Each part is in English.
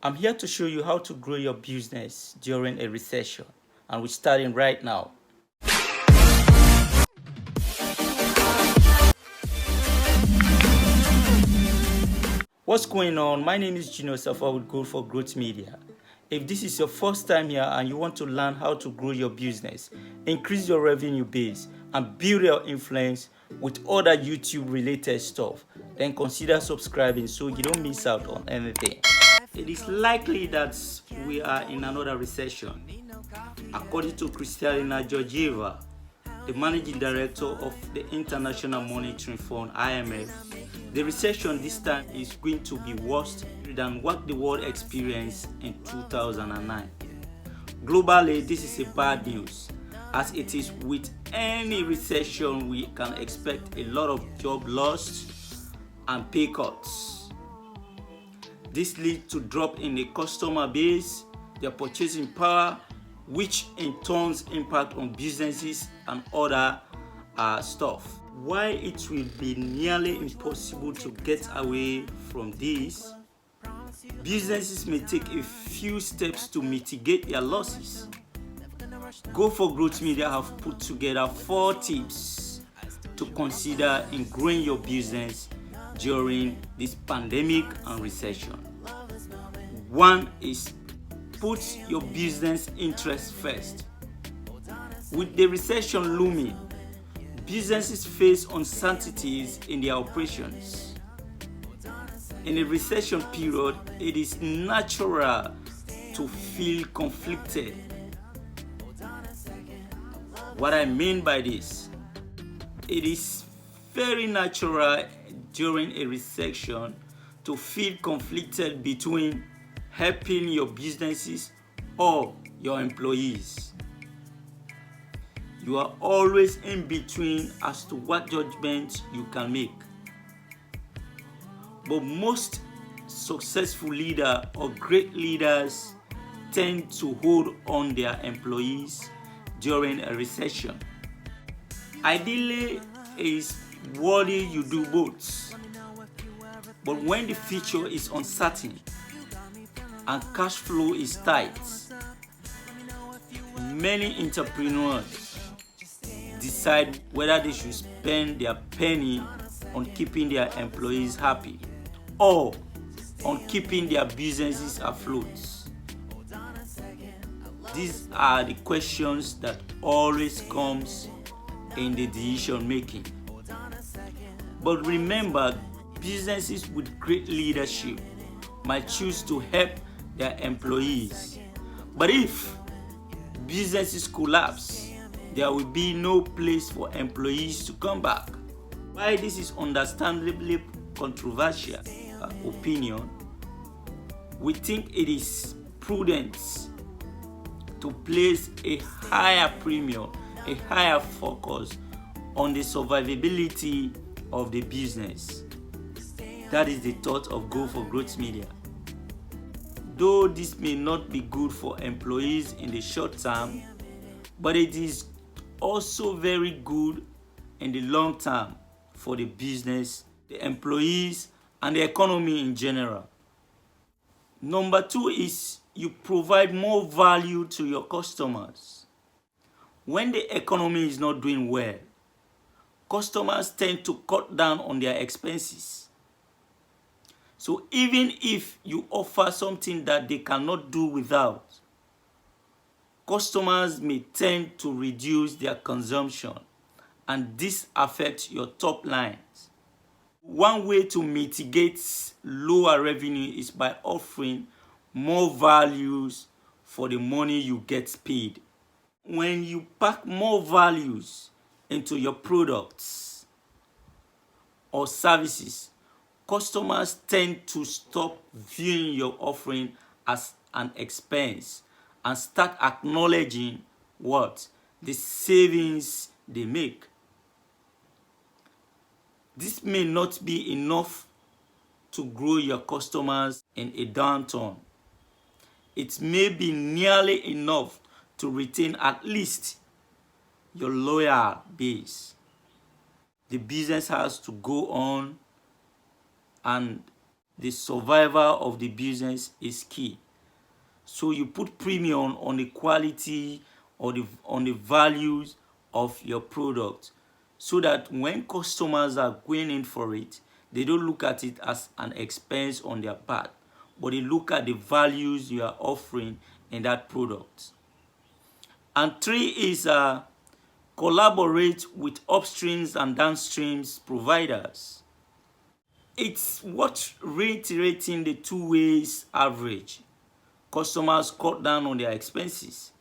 I'm here to show you how to grow your business during a recession, and we're starting right now. What's going on? My name is Gino Safa with Goal for Growth Media. If this is your first time here and you want to learn how to grow your business, increase your revenue base, and build your influence with other YouTube related stuff, then consider subscribing so you don't miss out on anything. It is likely that we are in another recession. According to Kristalina Georgieva, the managing director of the International Monetary Fund (IMF), the recession this time is going to be worse than what the world experienced in 2009. Globally, this is a bad news, as it is with any recession we can expect a lot of job loss and pay cuts. This leads to drop in the customer base, their purchasing power, which in turn impact on businesses and other stuff. While it will be nearly impossible to get away from this, businesses may take a few steps to mitigate their losses. Go for Growth Media have put together 4 tips to consider in growing your business during this pandemic and recession. 1 is put your business interests first. With the recession looming, businesses face uncertainties in their operations. In a recession period, it is natural to feel conflicted. What I mean by this, it is very natural during a recession to feel conflicted between helping your businesses or your employees. You are always in between as to what judgment you can make. But most successful leaders or great leaders tend to hold on their employees during a recession. Ideally, it is worthy you do both. But when the future is uncertain and cash flow is tight, many entrepreneurs decide whether they should spend their penny on keeping their employees happy or on keeping their businesses afloat. These are the questions that always comes in the decision making. But remember, businesses with great leadership might choose to help their employees. But if businesses collapse, there will be no place for employees to come back. While this is understandably controversial opinion, we think it is prudent to place a higher premium, a higher focus on the survivability of the business. That is the thought of Go for Growth Media. Though this may not be good for employees in the short term, but it is also very good in the long term for the business, the employees, and the economy in general. Number 2 is you provide more value to your customers. When the economy is not doing well, customers tend to cut down on their expenses. So even if you offer something that they cannot do without, customers may tend to reduce their consumption, and this affects your top lines. One way to mitigate lower revenue is by offering more values for the money you get paid. When you pack more values into your products or services, customers tend to stop viewing your offering as an expense and start acknowledging what the savings they make. This may not be enough to grow your customers in a downturn. It may be nearly enough to retain at least your loyal base. The business has to go on, and the survival of the business is key. So you put premium on the quality or on the values of your product, so that when customers are going in for it, they don't look at it as an expense on their part, but they look at the values you are offering in that product. And three is collaborate with upstreams and downstreams providers. It's what reiterating the two ways average. Customers cut down on their expenses.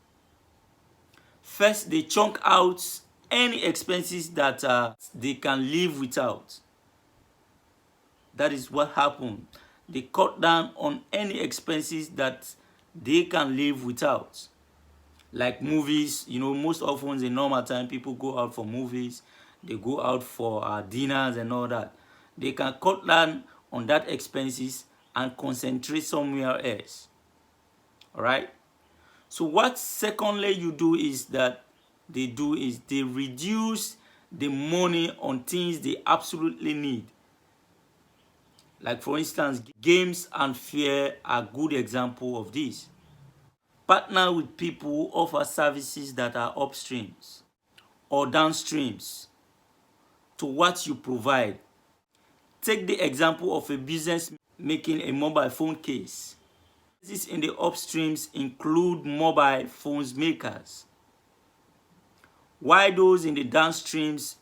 First, they chunk out any expenses that they can live without. That is what happened. They cut down on any expenses that they can live without. Like movies, most often in normal time, people go out for movies, they go out for dinners and all that. They can cut down on that expenses and concentrate somewhere else. All right. So what secondly you do is that they reduce the money on things they absolutely need. Like for instance, games and fare are good example of this. Partner with people who offer services that are upstreams or downstreams to what you provide. Take the example of a business making a mobile phone case. This in the upstreams include mobile phones makers, while those in the downstreams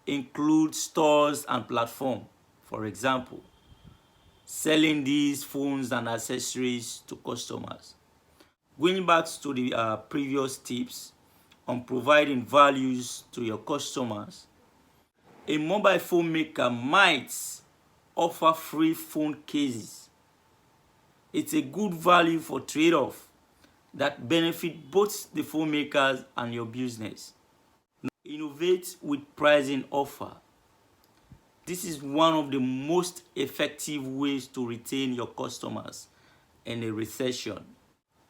include stores and platforms. For example, selling these phones and accessories to customers. Going back to the previous tips on providing values to your customers, a mobile phone maker might offer free phone cases. It's a good value for trade-off that benefit both the phone makers and your business. Now, innovate with pricing offer. This is one of the most effective ways to retain your customers in a recession.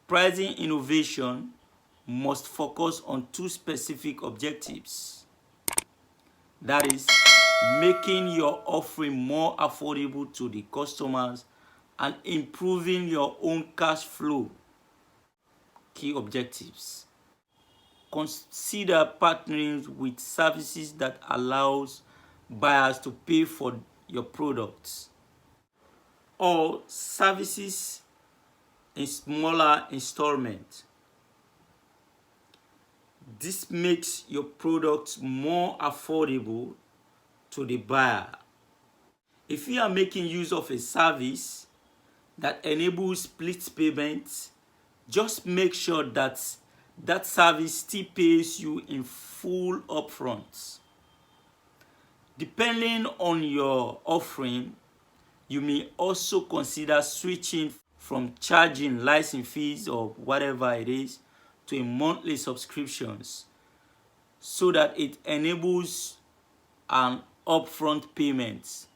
Pricing innovation must focus on two specific objectives. That is, making your offering more affordable to the customers and improving your own cash flow. Key objectives. Consider partnering with services that allows buyers to pay for your products, or services in smaller installments. This makes your products more affordable to the buyer. If you are making use of a service that enables split payments, just make sure that that service still pays you in full upfront. Depending on your offering, you may also consider switching from charging license fees or whatever it is to a monthly subscriptions, so that it enables an upfront payment.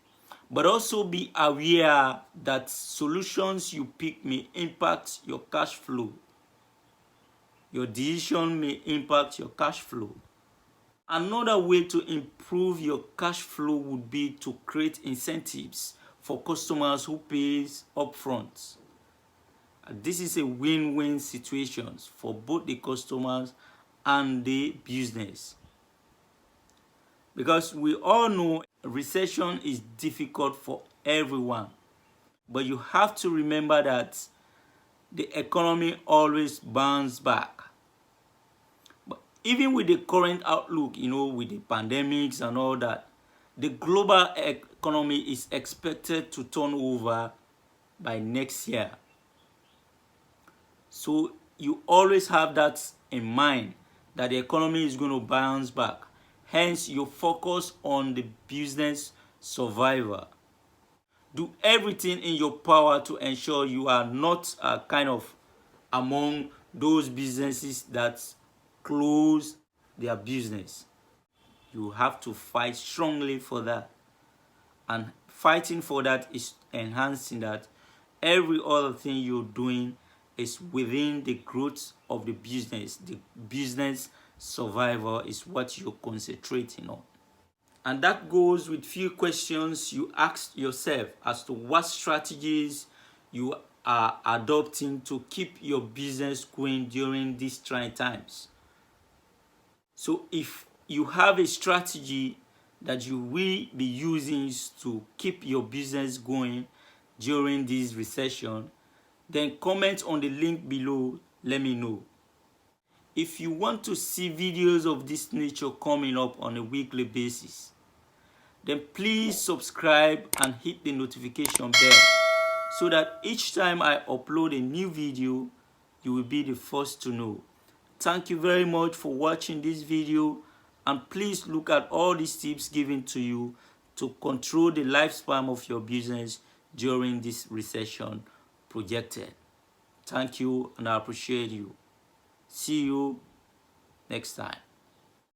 But also be aware that solutions you pick may impact your cash flow. Your decision may impact your cash flow. Another way to improve your cash flow would be to create incentives for customers who pays upfront. This is a win-win situation for both the customers and the business. Because we all know recession is difficult for everyone. But you have to remember that the economy always bounces back. Even with the current outlook, with the pandemics and all that, the global economy is expected to turn over by next year. So you always have that in mind, that the economy is going to bounce back. Hence, you focus on the business survivor. Do everything in your power to ensure you are not among those businesses that close their business. You have to fight strongly for that. And fighting for that is enhancing that every other thing you're doing is within the growth of the business. The business survival is what you're concentrating on. And that goes with few questions you ask yourself as to what strategies you are adopting to keep your business going during these trying times. So if you have a strategy that you will be using to keep your business going during this recession, then comment on the link below, let me know. If you want to see videos of this nature coming up on a weekly basis, then please subscribe and hit the notification bell so that each time I upload a new video, you will be the first to know. Thank you very much for watching this video, and please look at all these tips given to you to control the lifespan of your business during this recession projected. Thank you, and I appreciate you. See you next time.